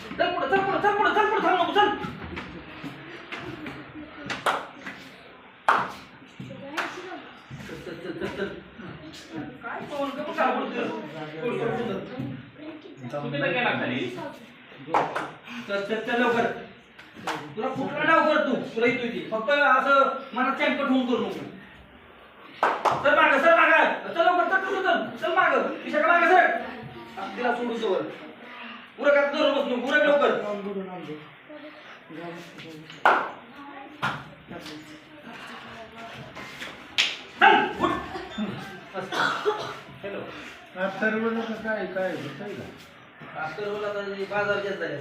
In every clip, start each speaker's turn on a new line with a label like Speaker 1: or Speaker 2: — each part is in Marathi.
Speaker 1: चल पुढे चल पुढे चल पुढे चल पुढे थांब नको चल चल चल चल चल काय फोन का काय बोलतोय तुम्ही गेला खाली चल चल चल लवकर तुला कुठला डाव कर तुला येतोय ती फक्त असं मनात चॅम्पट होऊन करू नको चल माग चल लवकर चल चल माग पिशाकडे माग सर तिला सोडू तोवर पुरं का धरून बसलो पुरं लवकर हॅलो
Speaker 2: अथर्वला काय काय होतंय का
Speaker 1: अथर्वला बाजार जास्त झाले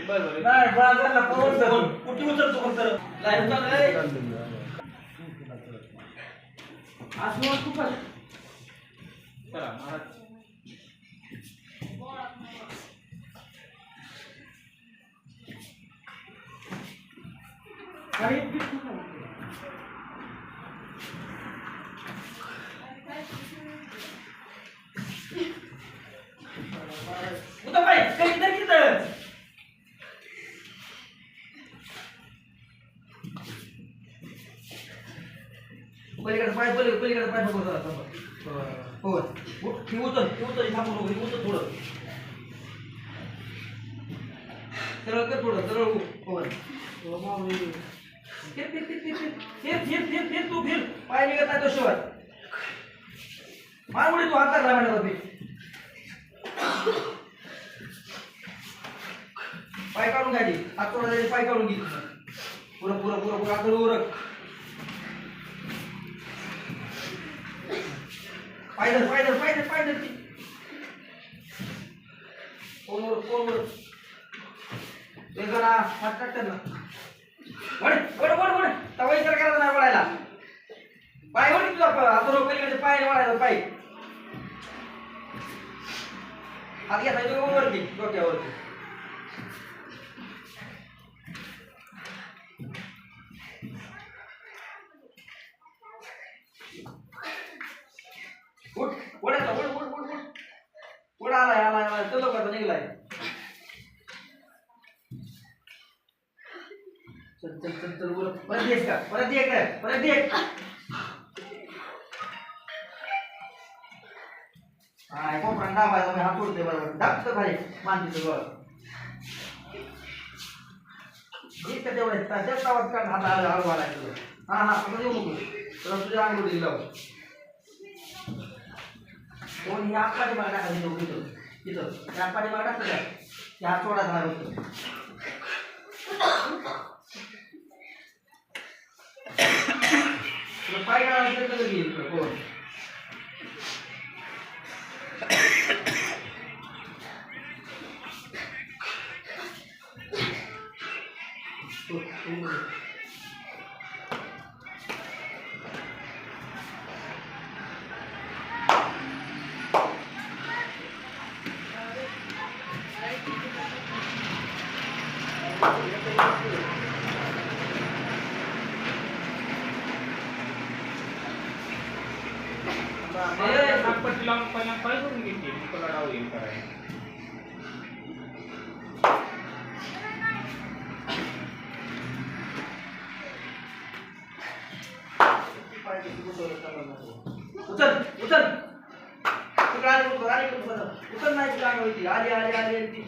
Speaker 2: बरं
Speaker 1: नाही बाजारला पवन कुठे उचलतो फक्त लाईव्ह चाललंय आज खूप चला महाराज उतर बाई काही तर किती पलीकडे पाय नको जरा हो ती उचल थांबू नको उचल थोडं सरळ कर थोडं सरळ हो फिर तू फिर पाय निघत नाही तो शिवाय मार उडी तू हात लागला मॅडम पाय काढून घ्यायची हात थोडा पाय काढून घे पुरं आता उरक पायदल कोण ते जरा हात टाकतात ना वड तवा विचार करायचा नाही वडायला पाय वड तुझा आता पलीकडे पाय वडायचा पाय हात घ्यायचा तो वरती डोक्यावरती उठ आलाय चल लवकर निघलाय चल परत येस का परत ये हाय कोपरा दाबायचा मी हात सोडते बरोबर दाबत खाली मानते बरोबर इतकं तेवढं जास्त आवाज काढ हात हळू आलाय तुझं हा आता येऊ नको तर तुझ्या अंगठी लाव कोण या पाठी मागे टाकायची लोक तिथं त्या पाठी मागे टाकतं त्या हात सोडायचा नाही होतं पाय काढायला कसं घेईल कोण
Speaker 3: नागपट्टी लावून पहिला काय करून घेतली तुला डाव येईल करायला
Speaker 1: उचल नाही तुला होती आली ती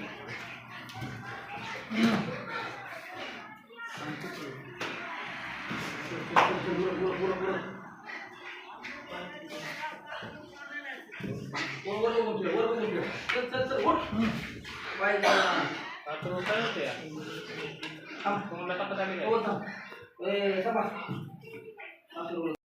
Speaker 1: चल उठ पाय
Speaker 3: काय होते
Speaker 1: थांब
Speaker 3: कोणाला टाकत आली
Speaker 1: थांब ए